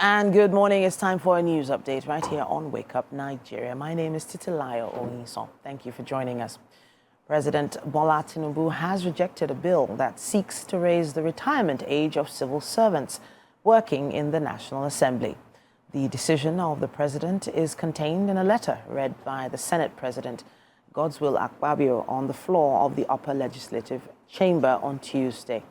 And good morning. It's time for a news update right here on Wake Up Nigeria. My name is Titilayo Oniso. Thank you for joining us. President Bola Tinubu has rejected a bill that seeks to raise the retirement age of civil servants working in the National Assembly. The decision of the president is contained in a letter read by the Senate President Godswill Akpabio on the floor of the upper legislative chamber on Tuesday.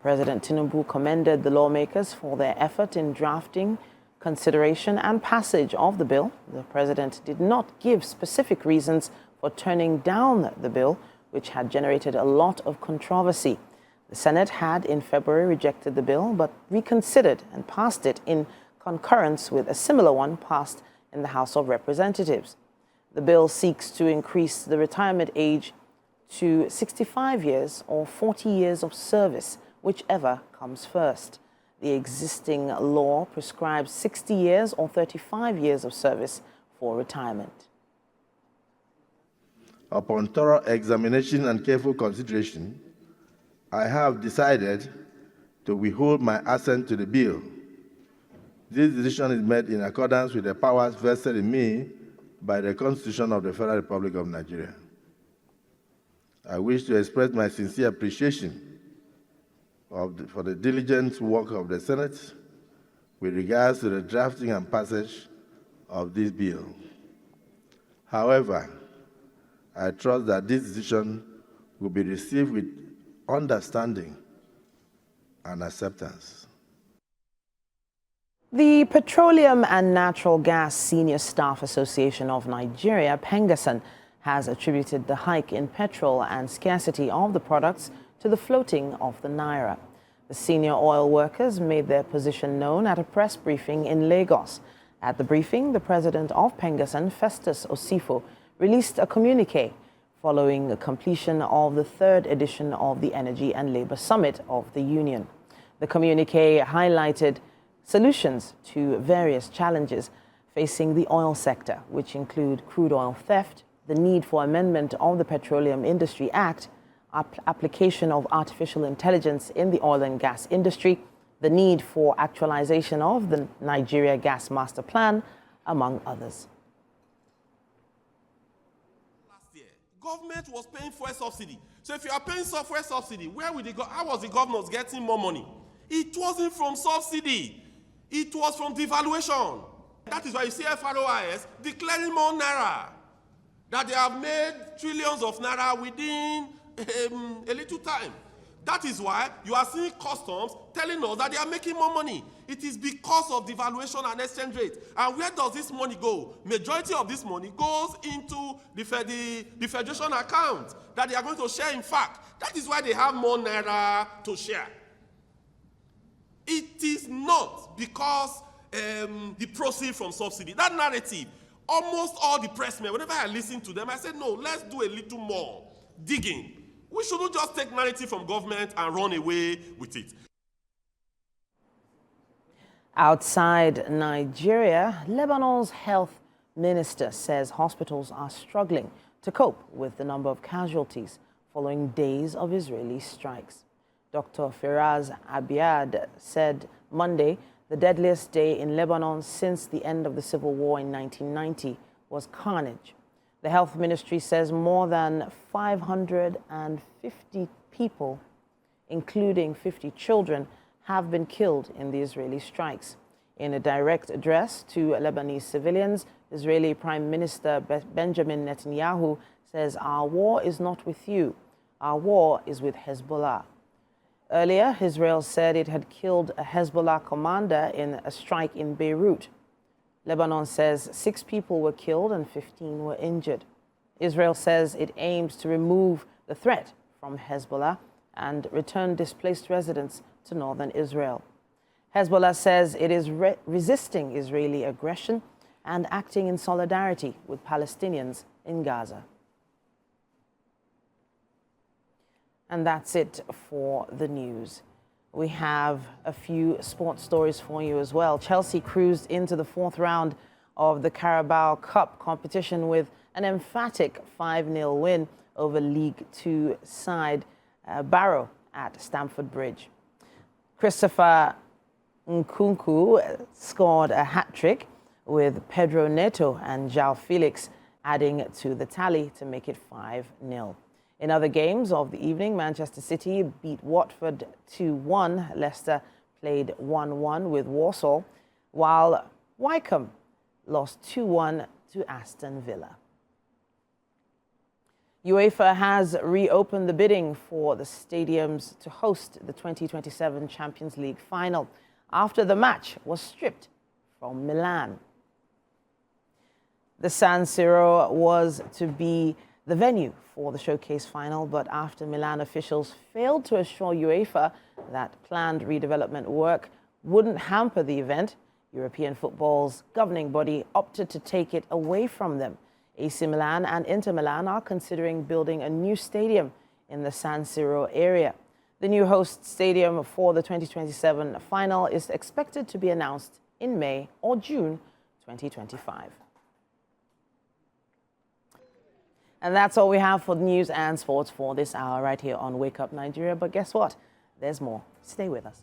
President Tinubu commended the lawmakers for their effort in drafting, consideration and passage of the bill. The president did not give specific reasons for turning down the bill, which had generated a lot of controversy. The Senate had in February rejected the bill, but reconsidered and passed it in concurrence with a similar one passed in the House of Representatives. The bill seeks to increase the retirement age to 65 years or 40 years of service, whichever comes first. The existing law prescribes 60 years or 35 years of service for retirement. Upon thorough examination and careful consideration, I have decided to withhold my assent to the bill. This decision is made in accordance with the powers vested in me by the Constitution of the Federal Republic of Nigeria. I wish to express my sincere appreciation for the diligent work of the Senate with regards to the drafting and passage of this bill. However, I trust that this decision will be received with understanding and acceptance. The Petroleum and Natural Gas Senior Staff Association of Nigeria, PENGASSAN, has attributed the hike in petrol and scarcity of the products to the floating of the naira. The senior oil workers made their position known at a press briefing in Lagos. At the briefing, the president of PENGASSAN, Festus Osifo, released a communique following the completion of the third edition of the Energy and Labour Summit of the Union. The communique highlighted solutions to various challenges facing the oil sector, which include crude oil theft, the need for amendment of the Petroleum Industry Act, application of artificial intelligence in the oil and gas industry, the need for actualization of the Nigeria Gas Master Plan, among others. Last year, government was paying fuel subsidy. So if you are paying fuel subsidy, where will how was the governors getting more money? It wasn't from subsidy. It was from devaluation. That is why you see FROIS declaring more naira, that they have made trillions of naira within a little time. That is why you are seeing customs telling us that they are making more money. It is because of devaluation and exchange rate. And where does this money go? Majority of this money goes into the federation account that they are going to share. In fact, that is why they have more naira to share. It is not because the proceeds from subsidy. That narrative, almost all the pressmen, whenever I listen to them, I say, no, let's do a little more digging. We shouldn't just take narrative from government and run away with it. Outside Nigeria, Lebanon's health minister says hospitals are struggling to cope with the number of casualties following days of Israeli strikes. Dr. Firaz Abiad said Monday the deadliest day in Lebanon since the end of the civil war in 1990 was carnage. The health ministry says more than 550 people, including 50 children, have been killed in the Israeli strikes. In a direct address to Lebanese civilians, Israeli Prime Minister Benjamin Netanyahu says, "Our war is not with you. Our war is with Hezbollah." Earlier, Israel said it had killed a Hezbollah commander in a strike in Beirut. Lebanon says 6 people were killed and 15 were injured. Israel says it aims to remove the threat from Hezbollah and return displaced residents to northern Israel. Hezbollah says it is resisting Israeli aggression and acting in solidarity with Palestinians in Gaza. And that's it for the news. We have a few sports stories for you as well. Chelsea cruised into the 4th round of the Carabao Cup competition with an emphatic 5-0 win over League Two side Barrow at Stamford Bridge. Christopher Nkunku scored a hat-trick, with Pedro Neto and João Felix adding to the tally to make it 5-0. In other games of the evening, Manchester City beat Watford 2-1. Leicester played 1-1 with Warsaw, while Wycombe lost 2-1 to Aston Villa. UEFA has reopened the bidding for the stadiums to host the 2027 Champions League final after the match was stripped from Milan. The San Siro was to be the venue for the showcase final, but after Milan officials failed to assure UEFA that planned redevelopment work wouldn't hamper the event, European football's governing body opted to take it away from them. AC Milan and Inter Milan are considering building a new stadium in the San Siro area. The new host stadium for the 2027 final is expected to be announced in May or June 2025. And that's all we have for news and sports for this hour right here on Wake Up Nigeria. But guess what? There's more. Stay with us.